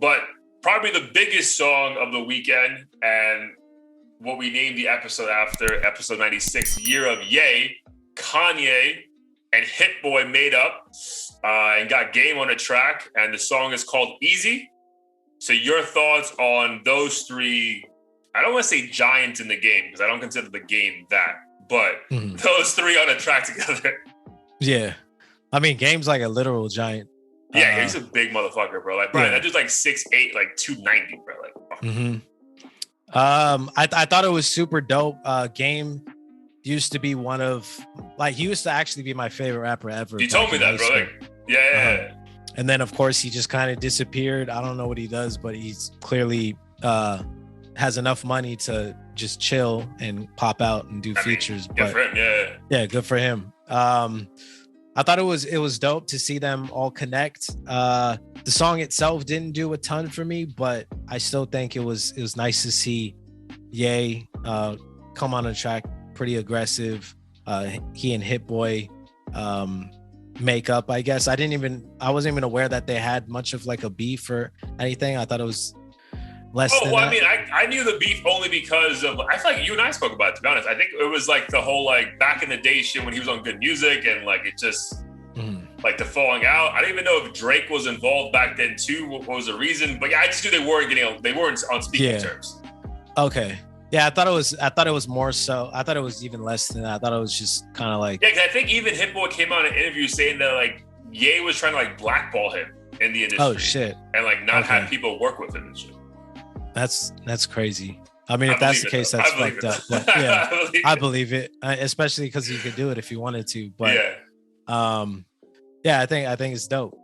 But probably the biggest song of the weekend, and what we named the episode after, episode 96, Year of Ye, Kanye and Hit Boy made up and got Game on a track, and the song is called Easy. So your thoughts on those three, I don't want to say giants in the game, because I don't consider the game that, but those three on a track together. Yeah. I mean, Game's like a literal giant. Yeah, he's a big motherfucker, bro. Like, bro, that dude's like 6'8", like 290, bro. Like, I thought it was super dope. Game used to be one of, like, he used to actually be my favorite rapper ever. You told me that, bro. Like, yeah. And then, of course, he just kind of disappeared. I don't know what he does, but he's clearly has enough money to just chill and pop out and do features. Good for him, yeah, good for him. I thought it was dope to see them all connect. The song itself didn't do a ton for me, but I still think it was nice to see Ye come on a track, pretty aggressive. He and Hit Boy make up, I guess. I wasn't even aware that they had much of like a beef or anything. I thought it was less than that. I mean, I knew the beef only because of, I feel like you and I spoke about it, to be honest. I think it was like the whole like back in the day shit when he was on Good Music, and like it just like the falling out. I don't even know if Drake was involved back then too. What was the reason? But yeah, I just knew they weren't on speaking terms. Okay. Yeah, I thought it was more so. I thought it was even less than that. I thought it was just kind of like, yeah, because I think even Hit Boy came out in an interview saying that like Ye was trying to like blackball him in the industry. Oh shit. And like not have people work with him and shit. That's crazy. I mean, if that's the case, that's fucked up. But yeah, I believe it, especially because he could do it if he wanted to. But I think it's dope.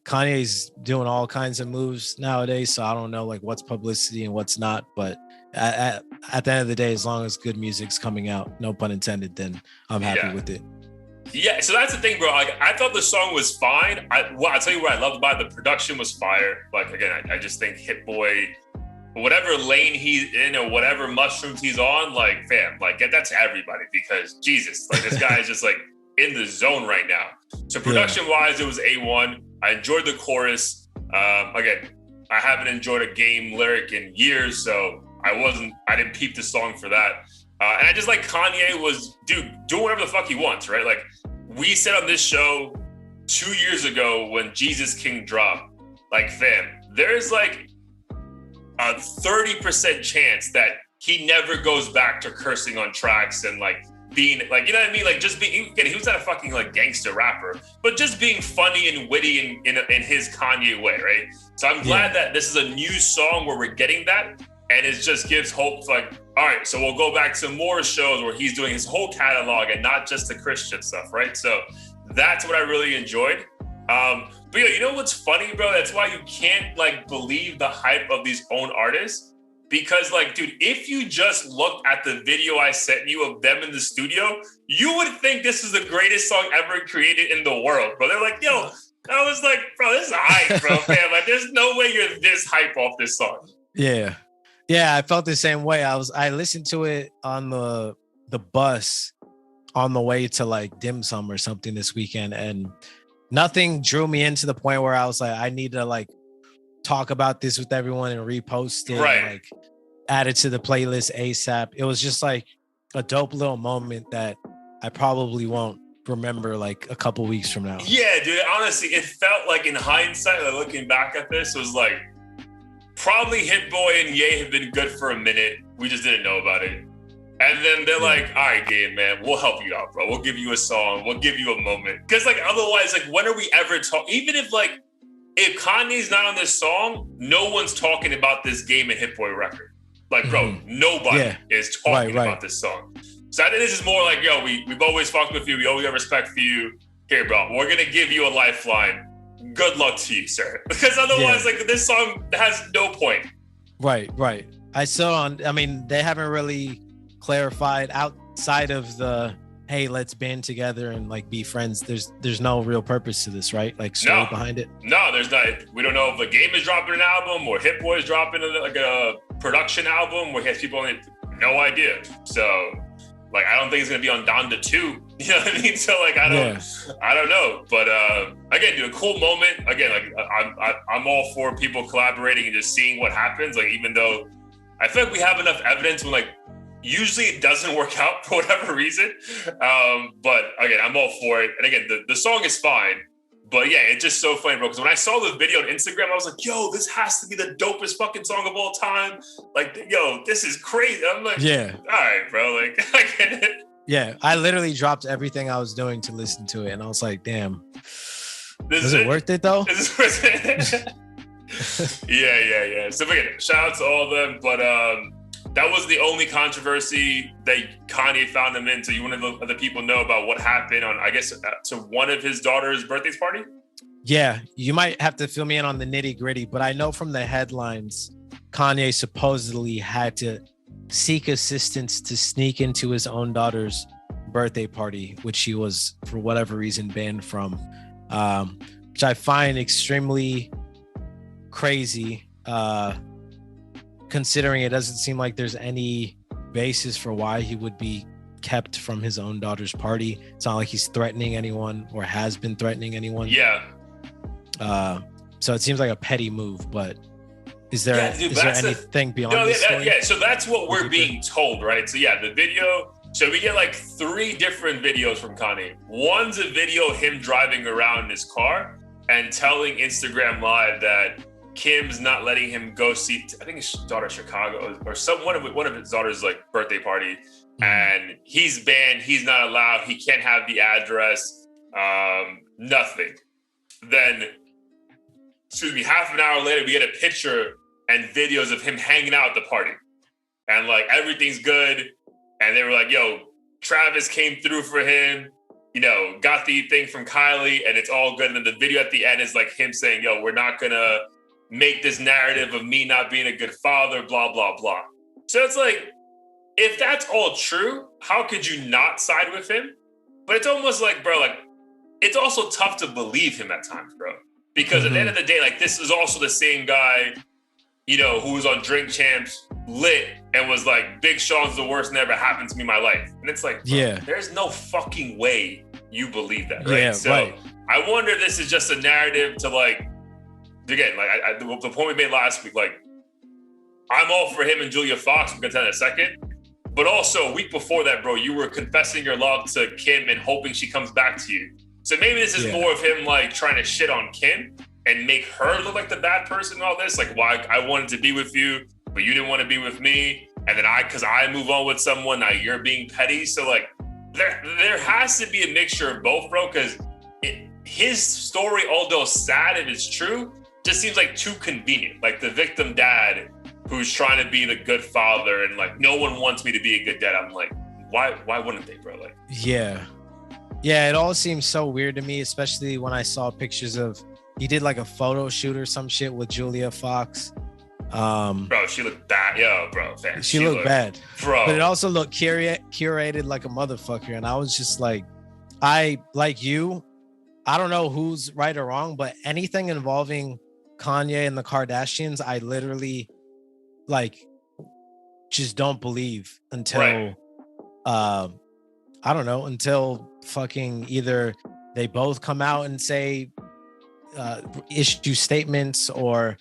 Kanye's doing all kinds of moves nowadays, so I don't know like what's publicity and what's not. But at the end of the day, as long as good music's coming out, no pun intended, then I'm happy with it. Yeah, so that's the thing, bro. Like, I thought the song was fine. I'll tell you what I loved about it. The production was fire. Like, again, I just think Hit Boy, whatever lane he's in or whatever mushrooms he's on, like, fam, like, get that to everybody, because Jesus, like, this guy is just like in the zone right now. So production-wise, it was A1. I enjoyed the chorus. Again, I haven't enjoyed a Game lyric in years, so I didn't peep the song for that. And I just like Kanye was, dude, doing whatever the fuck he wants, right? Like, we said on this show 2 years ago when Jesus King dropped, like, fam, there's like a 30% chance that he never goes back to cursing on tracks and like being like, you know what I mean? Like, just being, again, he was not a fucking like gangster rapper, but just being funny and witty in his Kanye way, right? So I'm glad that this is a new song where we're getting that. And it just gives hope, like, all right, so we'll go back to more shows where he's doing his whole catalog and not just the Christian stuff, right? So that's what I really enjoyed. But yeah, you know what's funny, bro? That's why you can't like believe the hype of these own artists. Because like, dude, if you just looked at the video I sent you of them in the studio, you would think this is the greatest song ever created in the world, bro. They're like, yo, I was like, bro, this is hype, bro, man. Like, there's no way you're this hype off this song. Yeah. Yeah, I felt the same way. I listened to it on the bus on the way to like dim sum or something this weekend, and nothing drew me in to the point where I was like, I need to like talk about this with everyone and repost it, and, like add it to the playlist ASAP. It was just like a dope little moment that I probably won't remember like a couple weeks from now. Yeah, dude. Honestly, it felt like in hindsight, like looking back at this, it was like, probably Hit Boy and Ye have been good for a minute. We just didn't know about it. And then they're like, all right, Game, man, we'll help you out, bro. We'll give you a song. We'll give you a moment. Because like, otherwise, like, when are we ever talking? Even if like, if Kanye's not on this song, no one's talking about this Game and Hit Boy record. Like, bro, nobody is talking about this song. So I think this is more like, yo, we've always fucked with you. We always have respect for you. Here, bro, we're going to give you a lifeline. Good luck to you, sir. Because otherwise, like, this song has no point. Right. I mean, they haven't really clarified outside of the, hey, let's band together and like be friends. There's no real purpose to this, right? Like story behind it. No, there's not. We don't know if the Game is dropping an album or Hit Boy is dropping like a production album where he has people on it. No idea. So, like, I don't think it's gonna be on Donda 2. You know what I mean? So like, I don't know. But again, dude, a cool moment. Again, like I'm all for people collaborating and just seeing what happens. Like, even though I feel like we have enough evidence when like usually it doesn't work out for whatever reason. But again, I'm all for it. And again, the song is fine. But yeah, it's just so funny, bro. Because when I saw the video on Instagram, I was like, yo, this has to be the dopest fucking song of all time. Like, yo, this is crazy. I'm like, yeah, all right, bro. Like, I get it. Yeah, I literally dropped everything I was doing to listen to it. And I was like, damn, is it worth it though? Yeah. So again, shout out to all of them. But that was the only controversy that Kanye found him in. So you want to let the people know about what happened on, I guess, to one of his daughter's birthday party? Yeah, you might have to fill me in on the nitty gritty, but I know from the headlines, Kanye supposedly had to seek assistance to sneak into his own daughter's birthday party, which he was, for whatever reason, banned from, which I find extremely crazy. Considering it doesn't seem like there's any basis for why he would be kept from his own daughter's party. It's not like he's threatening anyone or has been threatening anyone. Yeah. So it seems like a petty move, but is there anything beyond this story? So that's what we're being told, right? So yeah, the video. So we get like 3 different videos from Kanye. One's a video of him driving around in his car and telling Instagram Live that Kim's not letting him go see, I think his daughter's Chicago or one of his daughter's like birthday party, and he's banned. He's not allowed. He can't have the address. Nothing. Then, half an hour later, we get a picture and videos of him hanging out at the party, and like everything's good. And they were like, "Yo, Travis came through for him. You know, got the thing from Kylie, and it's all good." And then the video at the end is like him saying, "Yo, we're not gonna make this narrative of me not being a good father, blah, blah, blah." So it's like, if that's all true, how could you not side with him? But it's almost like, bro, like, it's also tough to believe him at times, bro. Because at the end of the day, like, this is also the same guy, you know, who was on Drink Champs, lit, and was like, Big Sean's the worst thing that ever happened to me in my life. And it's like, bro, there's no fucking way you believe that, right? I wonder if this is just a narrative to like, again, like the point we made last week, like, I'm all for him and Julia Fox. We're gonna tell in a second. But also, a week before that, bro, you were confessing your love to Kim and hoping she comes back to you. So maybe this is more of him like trying to shit on Kim and make her look like the bad person and all this. Like, why I wanted to be with you, but you didn't want to be with me. And then because I move on with someone, now you're being petty. So like, there has to be a mixture of both, bro, because his story, although sad and it's true, just seems like too convenient. Like the victim dad who's trying to be the good father and like, no one wants me to be a good dad. I'm like, why wouldn't they, bro? Like, yeah, it all seems so weird to me, especially when I saw pictures of, he did like a photo shoot or some shit with Julia Fox. Bro, she looked bad. Yo, bro, man, she looked bad, bro. But it also looked curated like a motherfucker. And I was just like, like you, I don't know who's right or wrong, but anything involving Kanye and the Kardashians, I literally like just don't believe until I don't know, until fucking either they both come out and say issue statements, or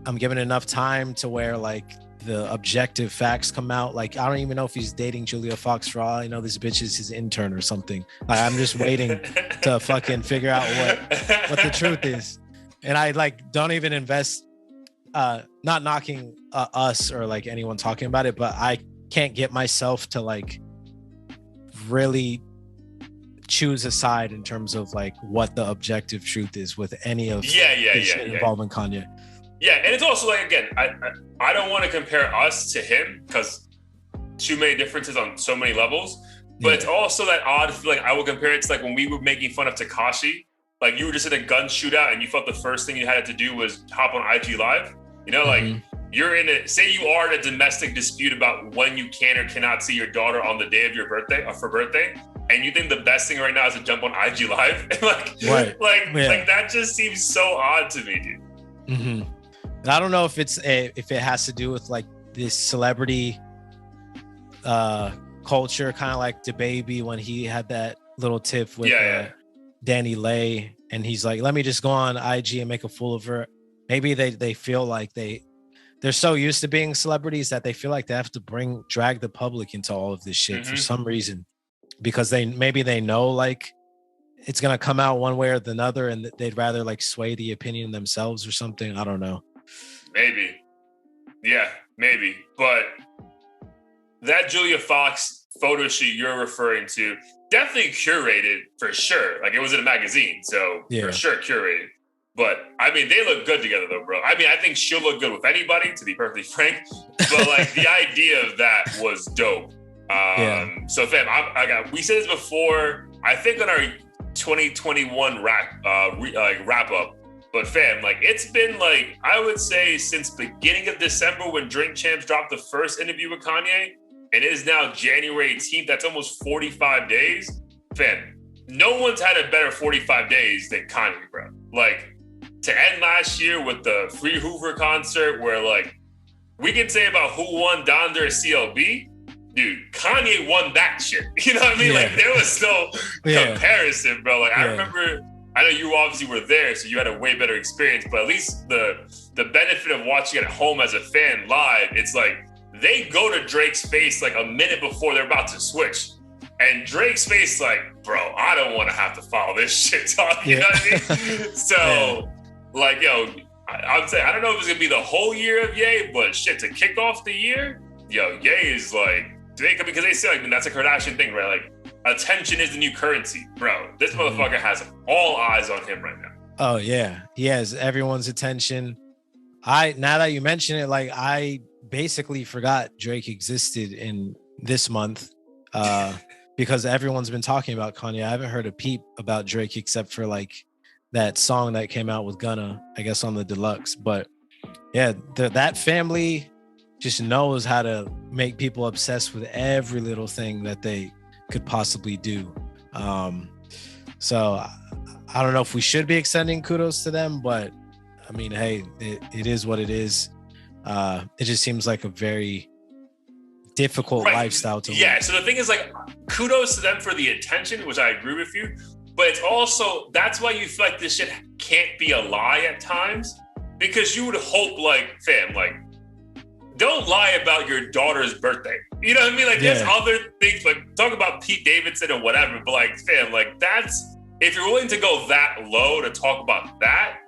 I'm given enough time to where like the objective facts come out. Like, I don't even know if he's dating Julia Fox for all I know. This bitch is his intern or something. Like, I'm just waiting to fucking figure out what the truth is. And I like don't even invest, not knocking us or like anyone talking about it, but I can't get myself to like really choose a side in terms of like what the objective truth is with any of involving Kanye. Yeah, and it's also like, again, I don't want to compare us to him because too many differences on so many levels, but it's also that odd feeling. I will compare it to like when we were making fun of Tekashi, like you were just in a gun shootout and you felt the first thing you had to do was hop on IG Live, you know, like you're in a, say you are in a domestic dispute about when you can or cannot see your daughter on the day of your birthday or for birthday, and you think the best thing right now is to jump on IG Live, and like that just seems so odd to me, dude. And I don't know if if it has to do with like this celebrity culture, kind of like DaBaby when he had that little tiff with Danny Lay, and he's like, let me just go on IG and make a fool of her. Maybe they feel like they're so used to being celebrities that they feel like they have to drag the public into all of this shit for some reason, because they know like it's gonna come out one way or the other, and they'd rather like sway the opinion themselves or something. I don't know. Maybe. Yeah, maybe. But that Julia Fox photo shoot you're referring to, definitely curated for sure. Like, it was in a magazine, so for sure curated. But I mean, they look good together though, bro. I mean, I think she'll look good with anybody, to be perfectly frank. But like, the idea of that was dope. So fam, we said this before, I think on our 2021 wrap up. But fam, like, it's been like, I would say since beginning of December when Drink Champs dropped the first interview with Kanye, and it is now January 18th. That's almost 45 days. Fam, no one's had a better 45 days than Kanye, bro. Like, to end last year with the Free Hoover concert, where like, we can say about who won Donda or CLB, dude, Kanye won that shit. You know what I mean? Like, there was no comparison, bro. Like, I remember, I know you obviously were there, so you had a way better experience, but at least the benefit of watching it at home as a fan live, it's like, they go to Drake's face like a minute before they're about to switch. And Drake's face like, bro, I don't want to have to follow this shit, dog. You know what I mean? So, like, yo, I would say, I don't know if it's going to be the whole year of Ye, but shit, to kick off the year, yo, Ye is like, because they say, like, that's a Kardashian thing, right? Like, attention is the new currency, bro. This motherfucker has all eyes on him right now. Oh, yeah. He has everyone's attention. Now that you mention it, like, I basically forgot Drake existed in this month because everyone's been talking about Kanye. I haven't heard a peep about Drake except for like that song that came out with Gunna, I guess, on the deluxe. But yeah, that family just knows how to make people obsessed with every little thing that they could possibly do. So I don't know if we should be extending kudos to them, but I mean, hey, it is what it is. It just seems like a very difficult lifestyle to live. So the thing is, like, kudos to them for the attention, which I agree with you, but it's also, that's why you feel like this shit can't be a lie at times, because you would hope, like, fam, like, don't lie about your daughter's birthday. You know what I mean? Like, there's other things, like, talk about Pete Davidson or whatever, but like, fam, like, that's, if you're willing to go that low to talk about that,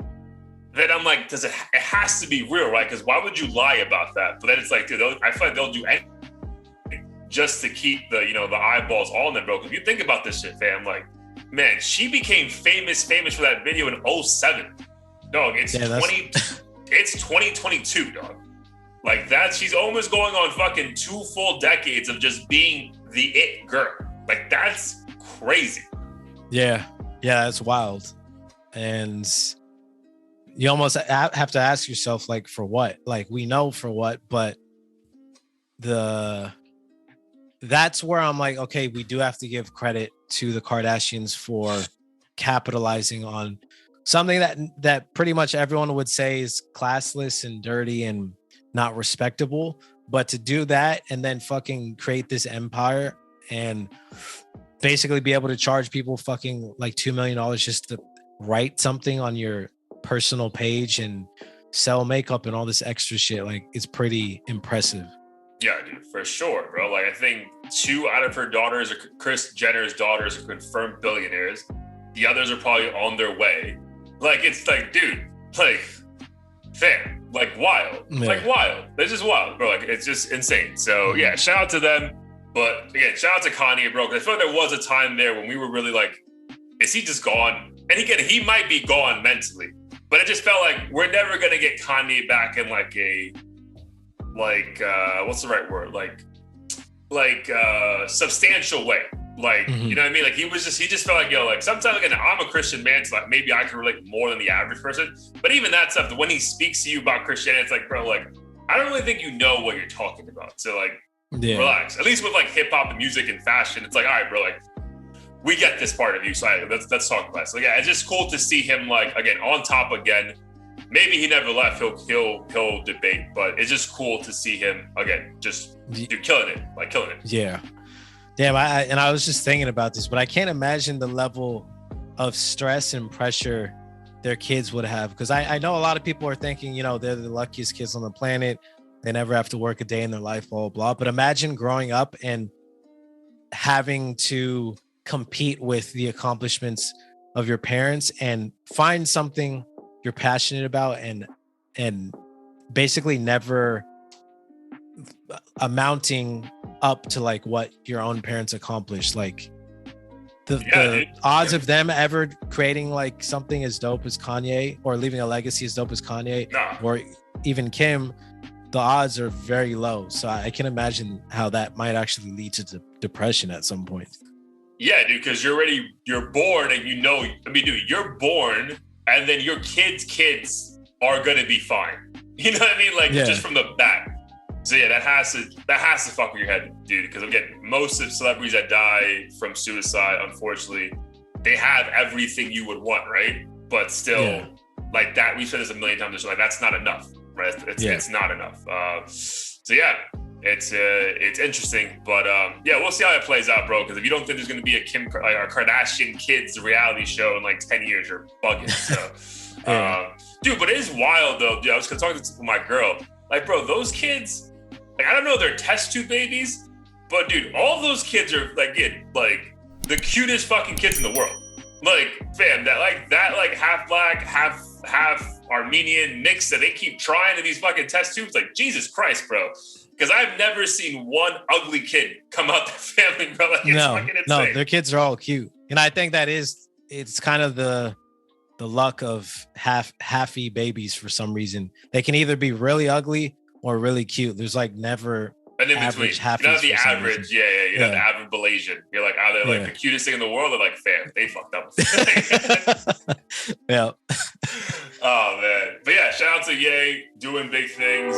then I'm like, it has to be real, right? Because why would you lie about that? But then it's like, dude, I feel like they'll do anything just to keep the eyeballs on them, bro. Because if you think about this shit, fam, like, man, she became famous for that video in 2007. Dog, it's 2022, dog. Like, she's almost going on fucking 2 full decades of just being the it girl. Like, that's crazy. Yeah, that's wild. And you almost have to ask yourself, like, for what? Like, we know for what, but that's where I'm like, okay, we do have to give credit to the Kardashians for capitalizing on something that pretty much everyone would say is classless and dirty and not respectable, but to do that and then fucking create this empire and basically be able to charge people fucking like $2 million just to write something on your personal page and sell makeup and all this extra shit, like, it's pretty impressive. Yeah, dude, for sure, bro. Like, I think 2 out of her daughters, or Kris Jenner's daughters, are confirmed billionaires. The others are probably on their way. Like, it's like, dude, like, fam, like, wild. Yeah. Like, wild. It's just wild, bro. Like, it's just insane. So, yeah, shout out to them. But, again, shout out to Kanye, bro. Because I feel like there was a time there when we were really like, is he just gone? And again, he might be gone mentally. But it just felt like we're never going to get Kanye back in, like, what's the right word? Like, substantial way. Like, you know what I mean? Like, he just felt like, yo, like, sometimes, again, I'm a Christian man, so like, maybe I can relate more than the average person. But even that stuff, when he speaks to you about Christianity, it's like, bro, like, I don't really think you know what you're talking about. So, like, relax. At least with, like, hip hop and music and fashion, it's like, all right, bro, like, we get this part of you. So let's talk about it. So, yeah, it's just cool to see him, like, again, on top again. Maybe he never left. He'll debate, but it's just cool to see him again, just killing it. Yeah, Damn, I was just thinking about this, but I can't imagine the level of stress and pressure their kids would have. Because I know a lot of people are thinking, you know, they're the luckiest kids on the planet. They never have to work a day in their life, blah, blah, blah. But imagine growing up and having to compete with the accomplishments of your parents and find something you're passionate about and basically never amounting up to like what your own parents accomplished. Like the odds of them ever creating like something as dope as Kanye or leaving a legacy as dope as Kanye or even Kim, the odds are very low. So I can imagine how that might actually lead to depression at some point. Yeah, dude, because you're born and you know, I mean, dude, you're born and then your kids are gonna be fine. You know what I mean? Like just from the back. So yeah, that has to fuck with your head, dude. Because again, most of celebrities that die from suicide, unfortunately, they have everything you would want, right? But still, like that, we've said this a million times. Like that's not enough, right? It's not enough. So yeah, it's interesting, but yeah, we'll see how it plays out, bro. Because if you don't think there's gonna be a Kardashian kids reality show in like 10 years, you're bugging. So, dude, but it is wild though. Dude, I was talking to my girl, like, bro, those kids. Like, I don't know, they're test tube babies, but dude, all those kids are like the cutest fucking kids in the world. Like, fam, that half black, half Armenian mix that they keep trying in these fucking test tubes. Like, Jesus Christ, bro. Because I've never seen one ugly kid come out the family, bro. Like, it's fucking insane. No, their kids are all cute. And I think it's kind of the luck of halfy babies for some reason. They can either be really ugly or really cute. There's like never an average half. You're not the average. You're not the average Malaysian. You're like either like the cutest thing in the world or like, fam, they fucked up. Yeah. Oh man. But yeah, shout out to Ye doing big things.